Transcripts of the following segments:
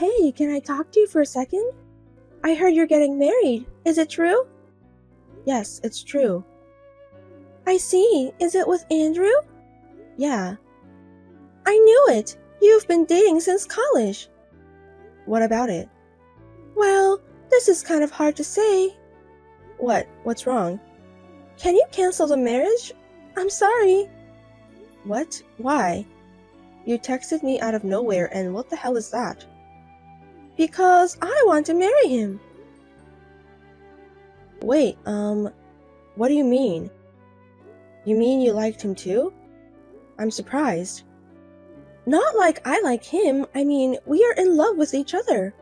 Hey, can I talk to you for a second? I heard you're getting married. Is it true? Yes, it's true. I see. Is it with Andrew? Yeah. I knew it. You've been dating since college. What about it? Well, this is kind of hard to say. What? What's wrong? Can you cancel the marriage? I'm sorry. What? Why? You texted me out of nowhere, and what the hell is that? Because I want to marry him. Wait, what do you mean? You mean you liked him too? I'm surprised. Not like I like him. I mean, we are in love with each other.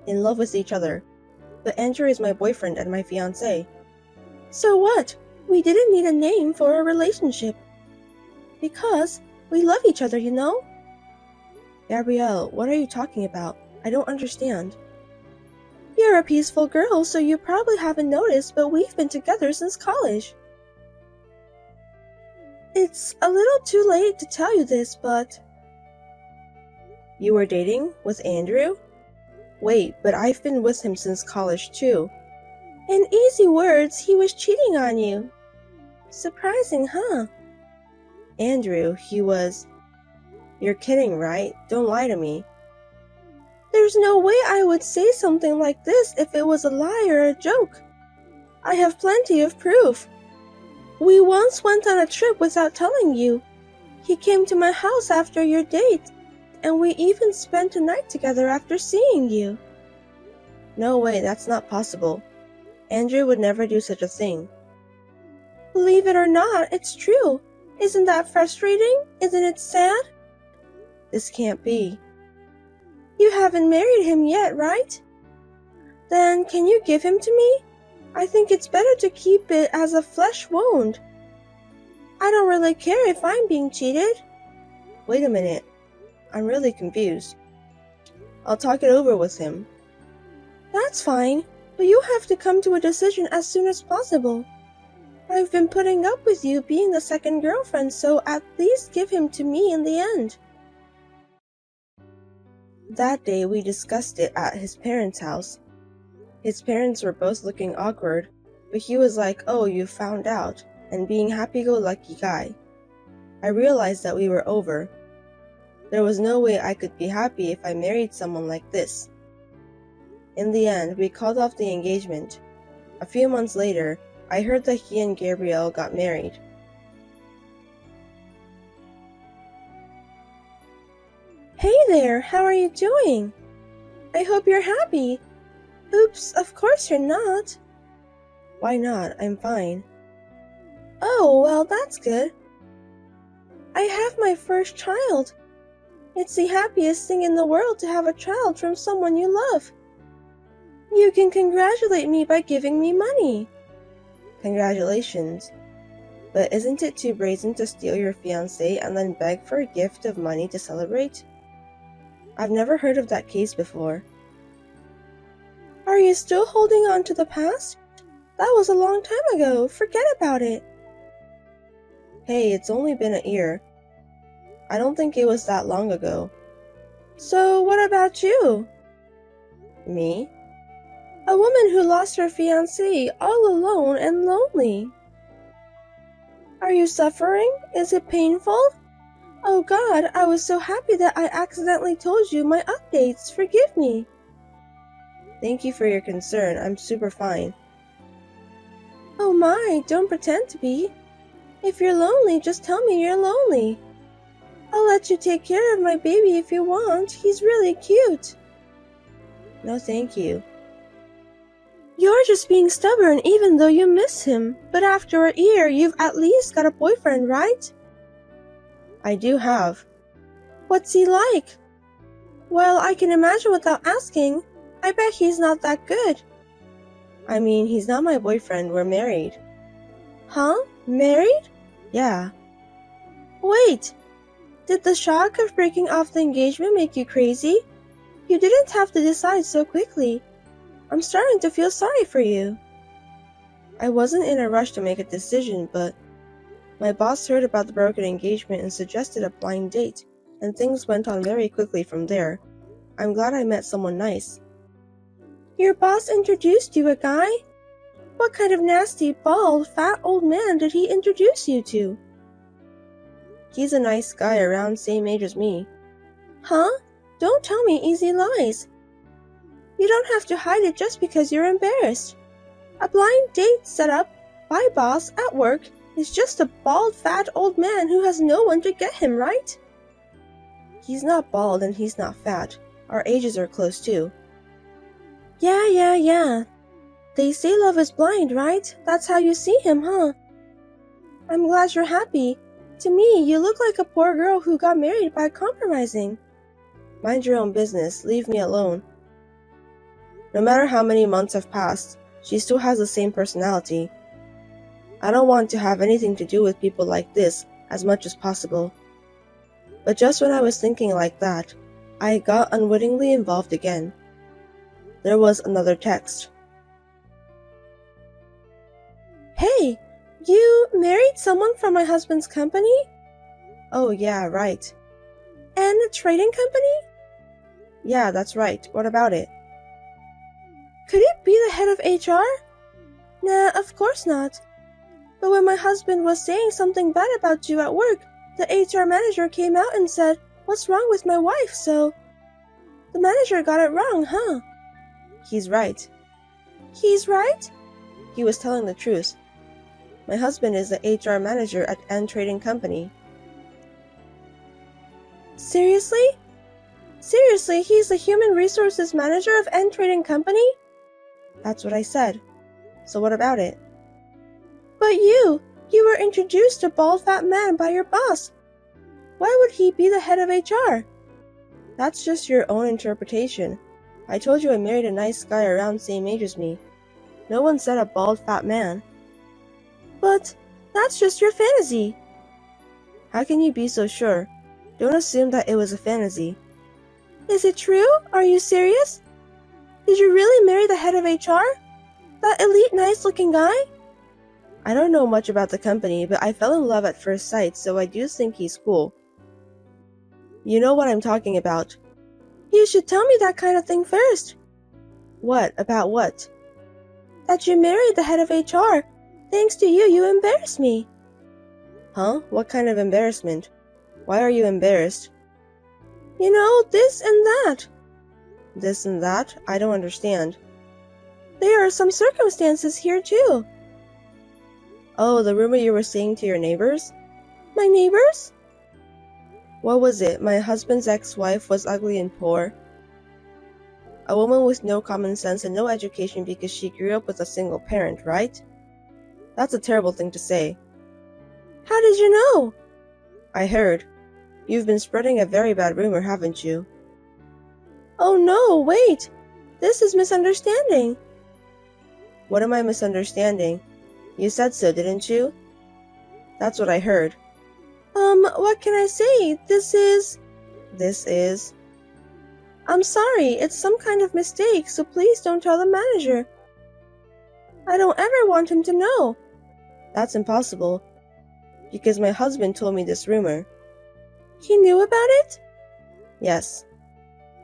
In love with each other. But Andrew is my boyfriend and my fiancé. So what? We didn't need a name for a relationship. Because we love each other, you know? Gabrielle, what are you talking about? I don't understand. You're a peaceful girl, so you probably haven't noticed, but we've been together since college. It's a little too late to tell you this, but... You were dating with Andrew? Wait, but I've been with him since college too. In easy words, he was cheating on you. Surprising, huh? Andrew, he was... You're kidding, right? Don't lie to me. There's no way I would say something like this if it was a lie or a joke. I have plenty of proof. We once went on a trip without telling you. He came to my house after your date, and we even spent a night together after seeing you. No way, that's not possible. Andrew would never do such a thing. Believe it or not, it's true. Isn't that frustrating? Isn't it sad? This can't be. You haven't married him yet, right? Then can you give him to me? I think it's better to keep it as a flesh wound. I don't really care if I'm being cheated. Wait a minute. I'm really confused. I'll talk it over with him. That's fine, but you have to come to a decision as soon as possible. I've been putting up with you being the second girlfriend, so at least give him to me in the end. That day we discussed it at his parents' house. His parents were both looking awkward, but he was like, "Oh, you found out," and being happy-go-lucky guy. I realized that we were over. There was no way I could be happy if I married someone like this. In the end, we called off the engagement. A few months later, I heard that he and Gabrielle got married. Hey there, how are you doing? I hope you're happy. Oops, of course you're not. Why not? I'm fine. Oh, well, that's good. I have my first child. It's the happiest thing in the world to have a child from someone you love. You can congratulate me by giving me money. Congratulations. But isn't it too brazen to steal your fiancé and then beg for a gift of money to celebrate? I've never heard of that case before. Are you still holding on to the past? That was a long time ago. Forget about it. Hey, it's only been a year. I don't think it was that long ago. So what about you? Me? A woman who lost her fiancé all alone and lonely. Are you suffering? Is it painful? Oh God, I was so happy that I accidentally told you my updates. Forgive me. Thank you for your concern. I'm super fine. Oh my, don't pretend to be. If you're lonely, just tell me you're lonely. I'll let you take care of my baby if you want. He's really cute. No, thank you. You're just being stubborn even though you miss him. But after a year, you've at least got a boyfriend, right? I do have. What's he like? Well, I can imagine without asking. I bet he's not that good. I mean, he's not my boyfriend. We're married. Huh? Married? Yeah. Wait. Did the shock of breaking off the engagement make you crazy? You didn't have to decide so quickly. I'm starting to feel sorry for you. I wasn't in a rush to make a decision, but my boss heard about the broken engagement and suggested a blind date, and things went on very quickly from there. I'm glad I met someone nice. Your boss introduced you a guy? What kind of nasty, bald, fat old man did he introduce you to? He's a nice guy around same age as me. Huh? Don't tell me easy lies. You don't have to hide it just because you're embarrassed. A blind date set up by boss at work is just a bald, fat old man who has no one to get him, right? He's not bald and he's not fat. Our ages are close too. Yeah. They say love is blind, right? That's how you see him, huh? I'm glad you're happy. To me, you look like a poor girl who got married by compromising. Mind your own business. Leave me alone. No matter how many months have passed, she still has the same personality. I don't want to have anything to do with people like this as much as possible. But just when I was thinking like that, I got unwittingly involved again. There was another text. Hey, you married someone from my husband's company? Oh yeah, right. And a trading company? Yeah, that's right. What about it? Could it be the head of HR? Nah, of course not. But when my husband was saying something bad about you at work, the HR manager came out and said, "What's wrong with my wife?" So the manager got it wrong, huh? He's right. He's right? He was telling the truth. My husband is the HR manager at N Trading Company. Seriously? Seriously, he's the human resources manager of N Trading Company? That's what I said. So what about it? But you were introduced to a bald fat man by your boss. Why would he be the head of HR? That's just your own interpretation. I told you I married a nice guy around same age as me. No one said a bald fat man. But that's just your fantasy. How can you be so sure? Don't assume that it was a fantasy. Is it true? Are you serious? Did you really marry the head of HR? That elite, nice-looking guy? I don't know much about the company, but I fell in love at first sight, so I do think he's cool. You know what I'm talking about. You should tell me that kind of thing first. What? About what? That you married the head of HR. Thanks to you, you embarrassed me. Huh? What kind of embarrassment? Why are you embarrassed? You know, this and that. This and that? I don't understand. There are some circumstances here, too. Oh, the rumor you were saying to your neighbors? My neighbors? What was it? My husband's ex-wife was ugly and poor. A woman with no common sense and no education because she grew up with a single parent, right? That's a terrible thing to say. How did you know? I heard. You've been spreading a very bad rumor, haven't you? Oh no, wait. This is misunderstanding. What am I misunderstanding? You said so, didn't you? That's what I heard. What can I say? This is... I'm sorry, it's some kind of mistake, so please don't tell the manager. I don't ever want him to know. That's impossible, because my husband told me this rumor. He knew about it? Yes.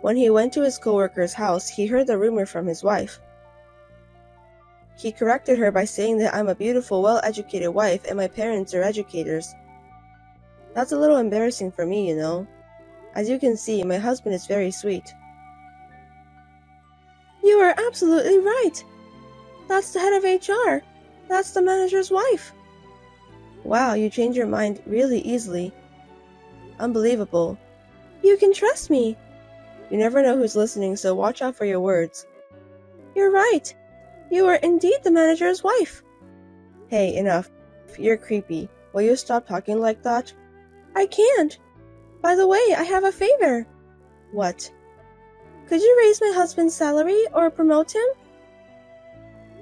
When he went to his coworker's house, he heard the rumor from his wife. He corrected her by saying that I'm a beautiful, well-educated wife and my parents are educators. That's a little embarrassing for me, you know. As you can see, my husband is very sweet. You are absolutely right. That's the head of HR. That's the manager's wife. Wow, you change your mind really easily. Unbelievable. You can trust me. You never know who's listening, so watch out for your words. You're right. You are indeed the manager's wife. Hey, enough. You're creepy. Will you stop talking like that? I can't. By the way, I have a favor. What? Could you raise my husband's salary or promote him?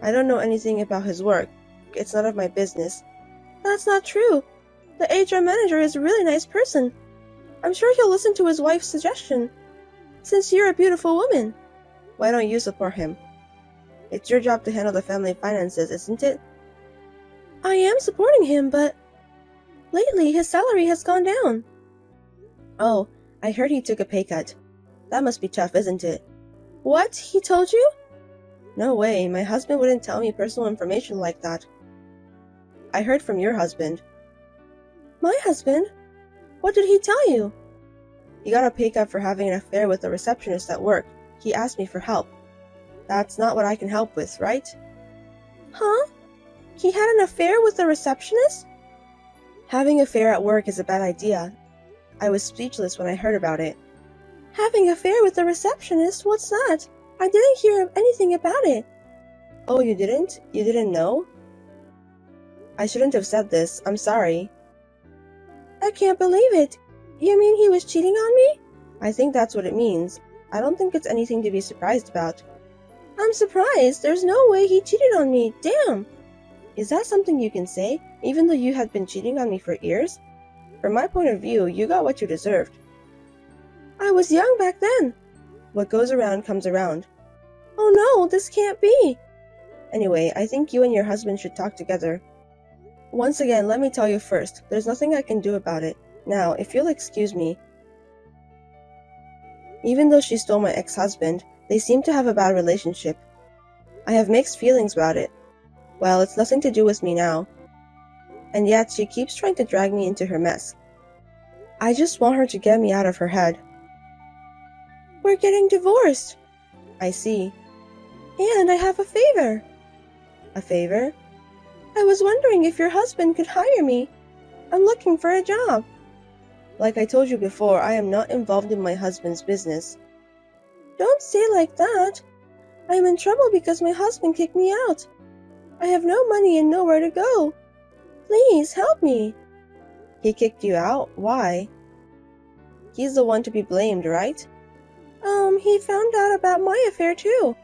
I don't know anything about his work. It's none of my business. That's not true. The HR manager is a really nice person. I'm sure he'll listen to his wife's suggestion. Since you're a beautiful woman. Why don't you support him? It's your job to handle the family finances, isn't it? I am supporting him, but lately his salary has gone down. Oh, I heard he took a pay cut. That must be tough, isn't it? What? He told you? No way, my husband wouldn't tell me personal information like that. I heard from your husband. My husband? What did he tell you? He got a pay cut for having an affair with a receptionist at work. He asked me for help. That's not what I can help with, right? Huh? He had an affair with a receptionist? Having an affair at work is a bad idea. I was speechless when I heard about it. Having an affair with a receptionist? What's that? I didn't hear of anything about it. Oh, you didn't? You didn't know? I shouldn't have said this. I'm sorry. I can't believe it. You mean he was cheating on me? I think that's what it means. I don't think it's anything to be surprised about. I'm surprised. There's no way he cheated on me. Damn. Is that something you can say, even though you had been cheating on me for years? From my point of view, you got what you deserved. I was young back then. What goes around comes around. Oh no, this can't be. Anyway, I think you and your husband should talk together. Once again, let me tell you first, there's nothing I can do about it. Now, if you'll excuse me. Even though she stole my ex-husband, they seem to have a bad relationship. I have mixed feelings about it. Well, it's nothing to do with me now. And yet, she keeps trying to drag me into her mess. I just want her to get me out of her head. We're getting divorced. I see. And I have a favor. A favor? I was wondering if your husband could hire me. I'm looking for a job. Like I told you before, I am not involved in my husband's business. Don't say like that. I am in trouble because my husband kicked me out. I have no money and nowhere to go. Please help me. He kicked you out? Why? He's the one to be blamed, right? He found out about my affair too.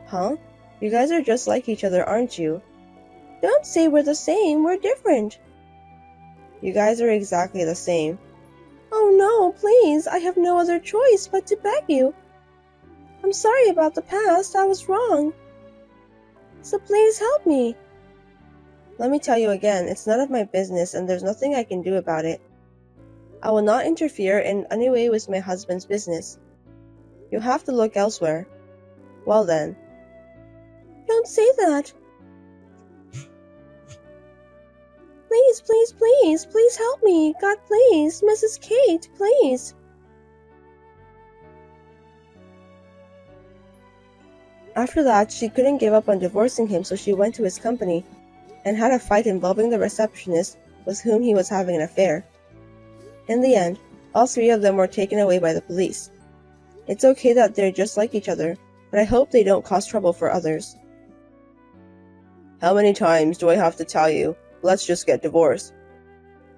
Huh? You guys are just like each other, aren't you? Don't say we're the same, we're different. You guys are exactly the same. Oh no, please, I have no other choice but to beg you. I'm sorry about the past, I was wrong. So please help me. Let me tell you again, it's none of my business and there's nothing I can do about it. I will not interfere in any way with my husband's business. You'll have to look elsewhere. Well then. Don't say that. Please, please, please, please help me. God, please. Mrs. Kate, please. After that, she couldn't give up on divorcing him, so she went to his company and had a fight involving the receptionist with whom he was having an affair. In the end, all three of them were taken away by the police. It's okay that they're just like each other, but I hope they don't cause trouble for others. How many times do I have to tell you? Let's just get divorced.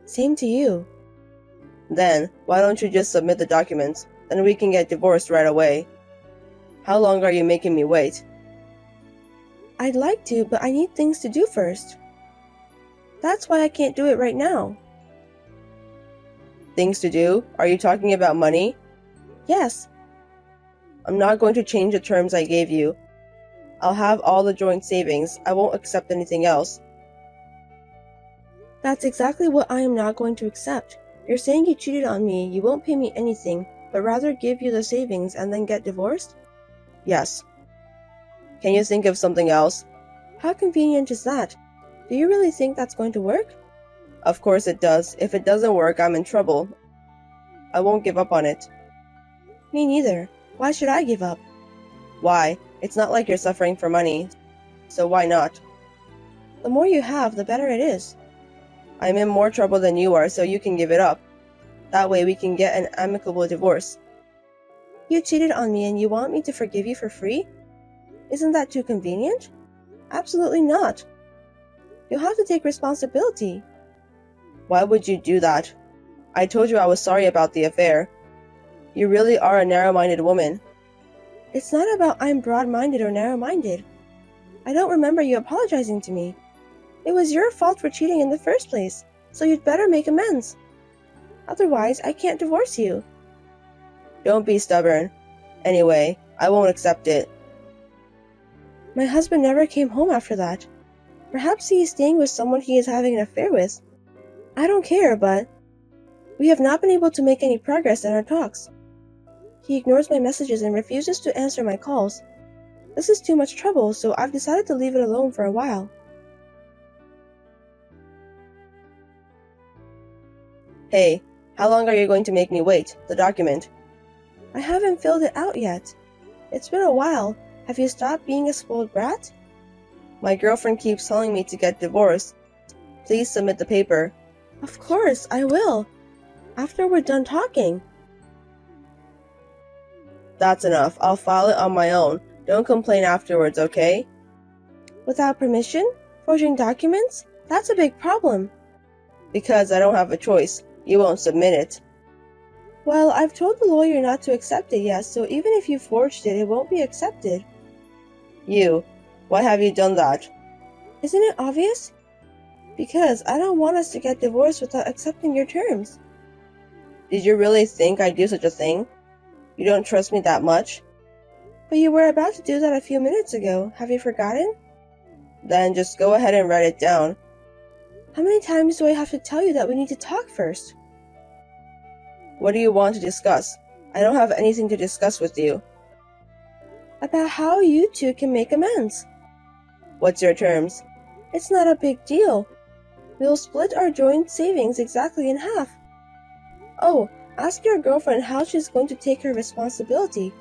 Same to you. Then, why don't you just submit the documents? Then we can get divorced right away. How long are you making me wait? I'd like to, but I need things to do first. That's why I can't do it right now. Things to do? Are you talking about money? Yes. I'm not going to change the terms I gave you. I'll have all the joint savings. I won't accept anything else. That's exactly what I am not going to accept. You're saying you cheated on me, you won't pay me anything, but rather give you the savings and then get divorced? Yes. Can you think of something else? How convenient is that? Do you really think that's going to work? Of course it does. If it doesn't work, I'm in trouble. I won't give up on it. Me neither. Why should I give up? Why? It's not like you're suffering for money. So why not? The more you have, the better it is. I'm in more trouble than you are, so you can give it up. That way we can get an amicable divorce. You cheated on me and you want me to forgive you for free? Isn't that too convenient? Absolutely not. You'll have to take responsibility. Why would you do that? I told you I was sorry about the affair. You really are a narrow-minded woman. It's not about I'm broad-minded or narrow-minded. I don't remember you apologizing to me. It was your fault for cheating in the first place, so you'd better make amends. Otherwise, I can't divorce you. Don't be stubborn. Anyway, I won't accept it. My husband never came home after that. Perhaps he is staying with someone he is having an affair with. I don't care, but we have not been able to make any progress in our talks. He ignores my messages and refuses to answer my calls. This is too much trouble, so I've decided to leave it alone for a while. Hey, how long are you going to make me wait? The document. I haven't filled it out yet. It's been a while. Have you stopped being a spoiled brat? My girlfriend keeps telling me to get divorced. Please submit the paper. Of course, I will. After we're done talking. That's enough. I'll file it on my own. Don't complain afterwards, okay? Without permission? Forging documents? That's a big problem. Because I don't have a choice. You won't submit it. Well, I've told the lawyer not to accept it yet, so even if you forged it, it won't be accepted. Why have you done that? Isn't it obvious? Because I don't want us to get divorced without accepting your terms. Did you really think I'd do such a thing? You don't trust me that much? But you were about to do that a few minutes ago. Have you forgotten? Then just go ahead and write it down. How many times do I have to tell you that we need to talk first? What do you want to discuss? I don't have anything to discuss with you. About how you two can make amends. What's your terms? It's not a big deal. We'll split our joint savings exactly in half. Oh, ask your girlfriend how she's going to take her responsibility.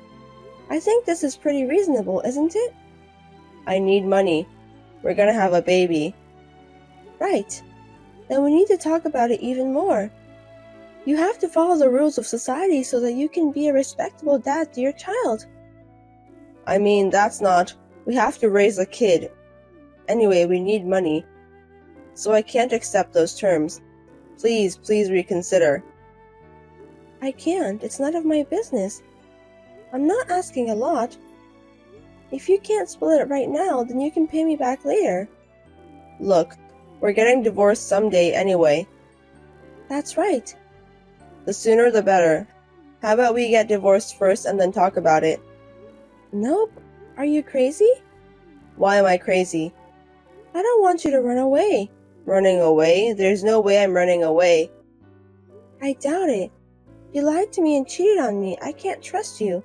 I think this is pretty reasonable, isn't it? I need money. We're gonna have a baby. Right. Then we need to talk about it even more. You have to follow the rules of society so that you can be a respectable dad to your child. I mean, that's not... We have to raise a kid. Anyway, we need money. So I can't accept those terms. Please reconsider. I can't. It's none of my business. I'm not asking a lot. If you can't split it right now, then you can pay me back later. Look, we're getting divorced someday anyway. That's right. The sooner the better. How about we get divorced first and then talk about it? Nope. Are you crazy? Why am I crazy? I don't want you to run away. Running away? There's no way I'm running away. I doubt it. You lied to me and cheated on me. I can't trust you.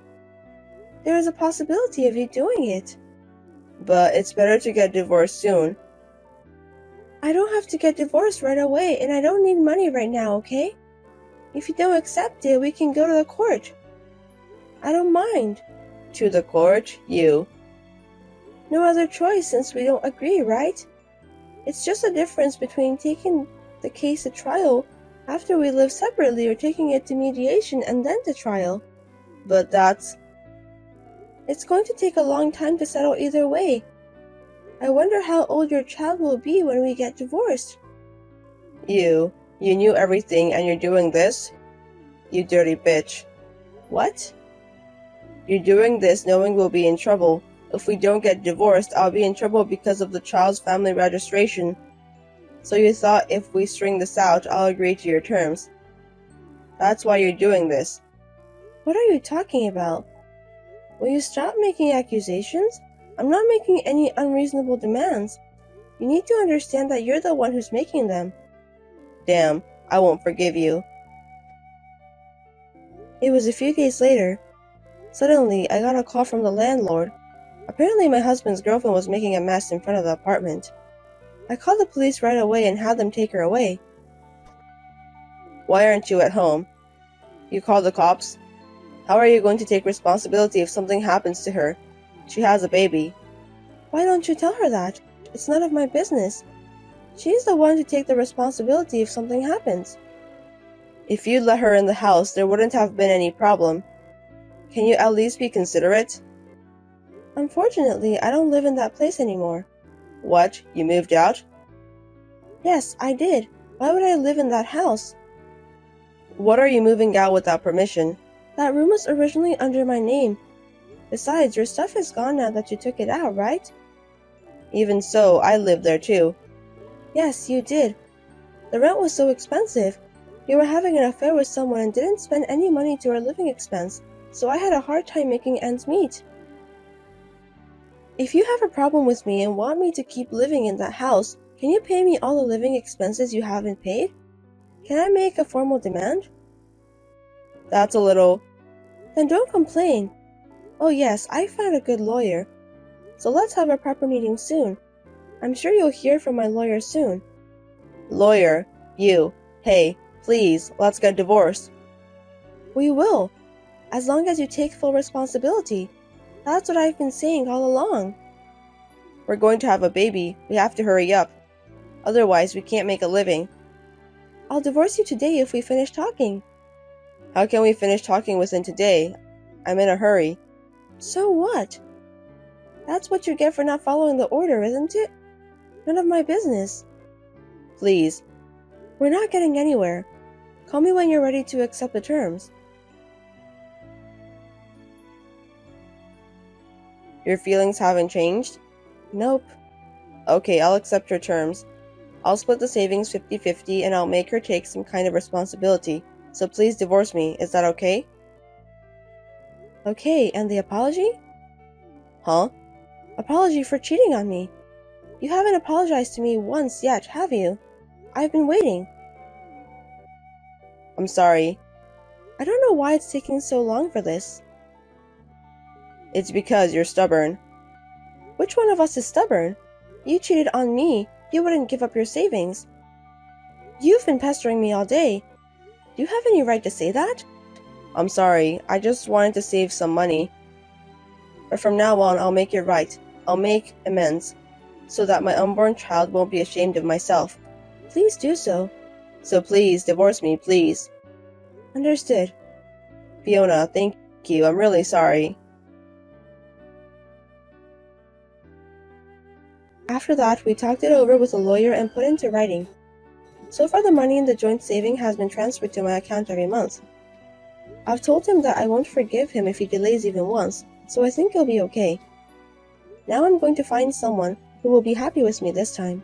There is a possibility of you doing it. But it's better to get divorced soon. I don't have to get divorced right away, and I don't need money right now, okay? If you don't accept it, we can go to the court. I don't mind. To the court? You. No other choice since we don't agree, right? It's just a difference between taking the case to trial after we live separately or taking it to mediation and then to trial. But that's... It's going to take a long time to settle either way. I wonder how old your child will be when we get divorced. You knew everything and you're doing this? You dirty bitch. What? You're doing this knowing we'll be in trouble. If we don't get divorced, I'll be in trouble because of the child's family registration. So you thought if we string this out, I'll agree to your terms. That's why you're doing this. What are you talking about? Will you stop making accusations? I'm not making any unreasonable demands. You need to understand that you're the one who's making them. Damn, I won't forgive you. It was a few days later. Suddenly, I got a call from the landlord. Apparently, my husband's girlfriend was making a mess in front of the apartment. I called the police right away and had them take her away. Why aren't you at home? You called the cops? How are you going to take responsibility if something happens to her? She has a baby. Why don't you tell her that? It's none of my business. She's the one to take the responsibility if something happens. If you'd let her in the house, there wouldn't have been any problem. Can you at least be considerate? Unfortunately, I don't live in that place anymore. What? You moved out? Yes, I did. Why would I live in that house? What are you moving out without permission? That room was originally under my name. Besides, your stuff is gone now that you took it out, right? Even so, I lived there too. Yes, you did. The rent was so expensive. You were having an affair with someone and didn't spend any money to our living expense, so I had a hard time making ends meet. If you have a problem with me and want me to keep living in that house, can you pay me all the living expenses you haven't paid? Can I make a formal demand? That's a little... Then don't complain. Oh yes, I found a good lawyer. So let's have a proper meeting soon. I'm sure you'll hear from my lawyer soon. Lawyer? You? Hey, please, let's get divorced. We will, as long as you take full responsibility. That's what I've been saying all along. We're going to have a baby. We have to hurry up. Otherwise, we can't make a living. I'll divorce you today if we finish talking. How can we finish talking within today? I'm in a hurry. So what? That's what you get for not following the order, isn't it? None of my business. Please. We're not getting anywhere. Call me when you're ready to accept the terms. Your feelings haven't changed? Nope. Okay, I'll accept your terms. I'll split the savings 50-50 and I'll make her take some kind of responsibility. So please divorce me. Is that okay? Okay, and the apology? Huh? Apology for cheating on me. You haven't apologized to me once yet, have you? I've been waiting. I'm sorry. I don't know why it's taking so long for this. It's because you're stubborn. Which one of us is stubborn? You cheated on me. You wouldn't give up your savings. You've been pestering me all day. Do you have any right to say that? I'm sorry. I just wanted to save some money. But from now on, I'll make it right. I'll make amends, so that my unborn child won't be ashamed of myself. Please do so. So please, divorce me, please. Understood. Fiona, thank you. I'm really sorry. After that, we talked it over with a lawyer and put into writing. So far, the money in the joint saving has been transferred to my account every month. I've told him that I won't forgive him if he delays even once, so I think he'll be okay. Now I'm going to find someone who will be happy with me this time.